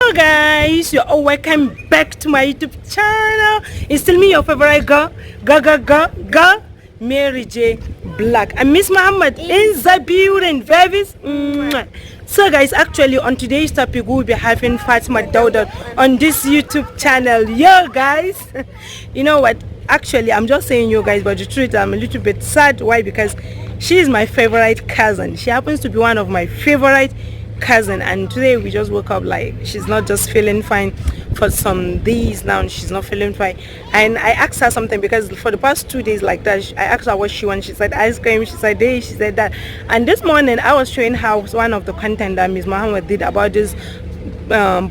Hello guys, you're all welcome back to my YouTube channel. It's still me, your favorite girl, Mary J Black. And Miss Muhammad in the building, babies. So guys, actually on today's topic we'll be having Fatima Dauda on this YouTube channel. Yo guys, you know what, actually I'm just saying you guys, but the truth, I'm a little bit sad. Why? Because she is my favorite cousin. She happens to be one of my favorite cousin, and today we just woke up like she's not just feeling fine for some days now. She's not feeling fine, and I asked her something because for the past 2 days like that, I asked her what she wants. She said ice cream, she said this, she said that. And this morning I was showing her one of the content that Miss Muhammad did about this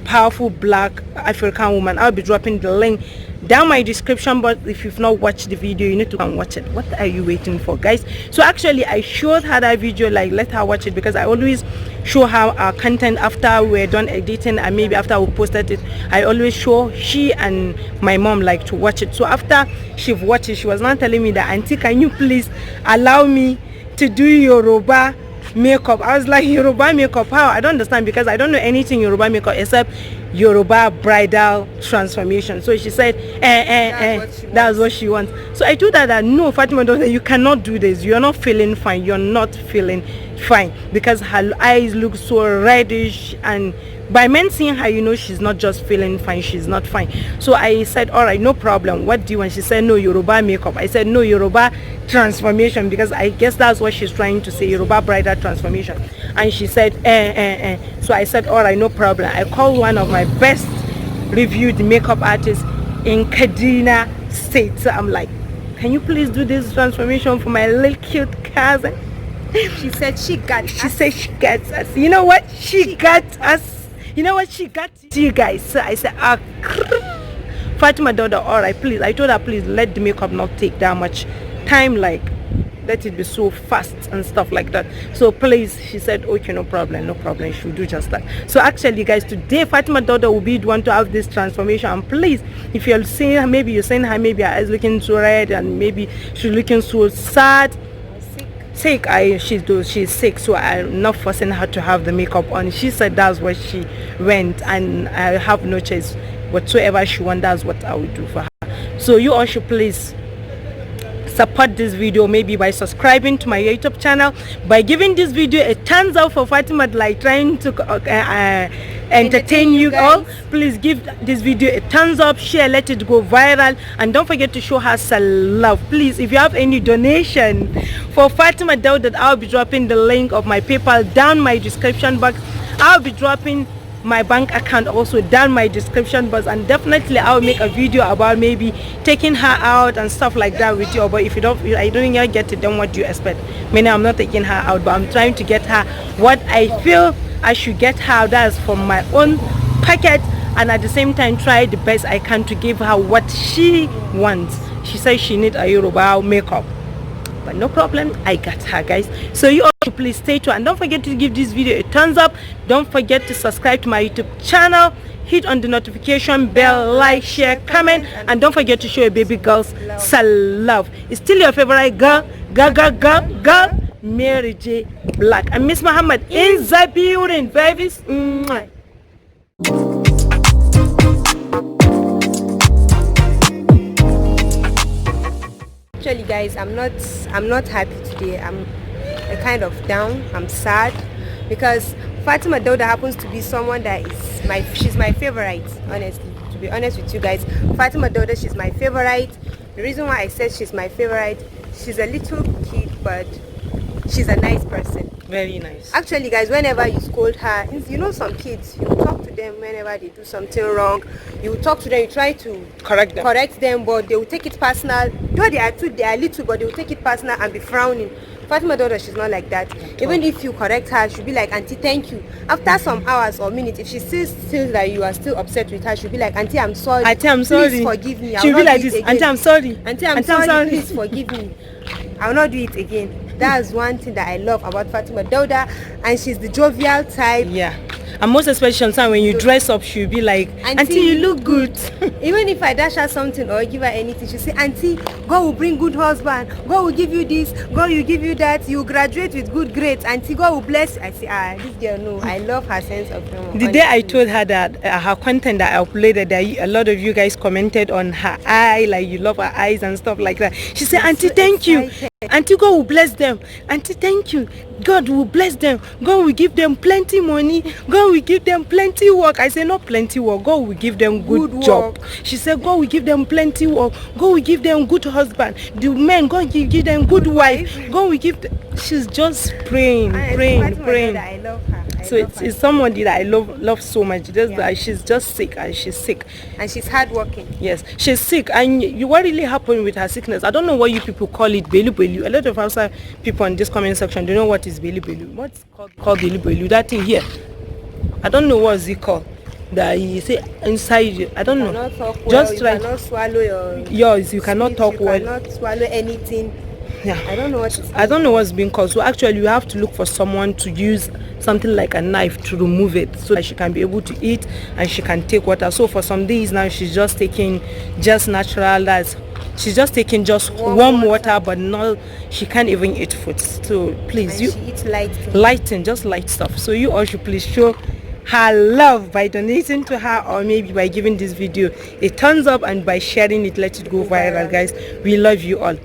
powerful black African woman. I'll be dropping the link down my description, but if you've not watched the video, you need to come watch it. What are you waiting for, guys? So actually I showed her that video, like let her watch it, because I always show her our content after we're done editing, and maybe after we posted it. I always show she and my mom like to watch it. So after she watched it, she was not telling me that, auntie, can you please allow me to do Yoruba makeup? I was like, Yoruba makeup, how? I don't understand, because I don't know anything Yoruba makeup except Yoruba bridal transformation. So she said that's what she wants. So I told her that no, Fatima, you cannot do this. You're not feeling fine. You're not feeling fine, because her eyes look so reddish, and by men seeing her, you know she's not just feeling fine, she's not fine. So I said, all right, no problem, what do you want? She said no, Yoruba makeup. I said no, Yoruba transformation, because I guess that's what she's trying to say, Yoruba bridal transformation. And she said So I said, all right, no problem. I called one of my best reviewed makeup artists in Kaduna State. So I'm like, can you please do this transformation for my little cute cousin? She said she got She said she gets us. You know what? She got us. You know what? She got you guys. So I said, Fatima Dauda, all right, please. I told her, please let the makeup not take that much time, like let it be so fast and stuff like that. So please, she said, okay, no problem, she'll do just that. So actually guys, today Fatima Dauda will be the one to have this transformation. And please, if you're seeing her, maybe you're saying her, maybe her eyes looking so red, and maybe she's looking so sad, sick. She's sick, so I'm not forcing her to have the makeup on. She said that's what she went, and I have no choice. Whatsoever she wants, that's what I will do for her. So you all should please support this video, maybe by subscribing to my YouTube channel, by giving this video a thumbs up for Fatima, like trying to entertain you all. Please give this video a thumbs up, share, let it go viral, and don't forget to show her some love. Please, if you have any donation for Fatima Dauda, I'll be dropping the link of my PayPal down my description box. I'll be dropping my bank account also down my description box, and definitely I'll make a video about maybe taking her out and stuff like that with you. But if you don't, I don't even get it, then what do you expect? Meaning I'm not taking her out, but I'm trying to get her what I feel I should get her. That's from my own pocket, and at the same time try the best I can to give her what she wants. She says she needs a Yoruba makeup, but no problem, I got her, guys. So you all please stay tuned, and don't forget to give this video a thumbs up. Don't forget to subscribe to my YouTube channel, hit on the notification bell, like, share, comment, and don't forget to show your baby girls some love. It's still your favorite girl, Mary J Black, and Miss Muhammad in the building, babies. Actually guys, I'm not happy today. I'm kind of down. I'm sad because Fatima Dauda happens to be someone that she's my favorite. Honestly, to be honest with you guys, Fatima Dauda, she's my favorite. The reason why I said she's my favorite, she's a little kid, but she's a nice person. Very nice. Actually guys, whenever you scold her, you know some kids, you talk to them whenever they do something wrong, you talk to them, you try to correct them, but they will take it personal. Though they are little, but they will take it personal and be frowning. Fatima Dauda, she's not like that. Even if you correct her, she'll be like, auntie, thank you. After some hours or minutes, if she still feels that you are still upset with her, she'll be like, auntie, I'm sorry. Auntie, I'm sorry. Please forgive me. She'll be like this, auntie, I'm sorry. Auntie, I'm sorry. Please forgive me. I will not do it again. That's one thing that I love about Fatima Dauda, and she's the jovial type. Yeah. And most especially sometimes when you dress up, she'll be like, Auntie, you look good. Even if I dash her something or give her anything, she'll say, Auntie, God will bring good husband. God will give you this. God will give you that. You graduate with good grades. Auntie, God will bless you. I say, this girl, no. I love her sense of humor. The day I told her that her content that I uploaded, that a lot of you guys commented on her eye, like you love her eyes and stuff like that. She said, Auntie, thank you. Auntie, God will bless them. Auntie, thank you. God will bless them. God will give them plenty money. God will give them plenty work. I say, not plenty work. God will give them good job. She said, God will give them plenty work. God will give them good husband. The men, God will give them good wife. God will give them. She's just praying. I love her. So it's somebody that I love so much. Just that she's just sick, and she's sick. And she's hardworking. Yes, she's sick. And what really happened with her sickness? I don't know what you people call it, belu belu. A lot of outside people in this comment section don't know what is belu belu. What's called belu belu? That thing here. I don't know what is it called. That you say inside you. I don't know. You cannot talk well. Just you cannot swallow your. Yours, you cannot talk well. You cannot swallow anything. Yeah. I don't know what it's. I don't know what's being called. So actually, you have to look for someone to use something like a knife to remove it, so that she can be able to eat and she can take water. So for some days now, she's just taking just natural. She's just taking just warm water, but no, she can't even eat food. So please, and she eats just light stuff. So you all should please show her love by donating to her, or maybe by giving this video a thumbs up and by sharing it. Let it go viral, guys. We love you all.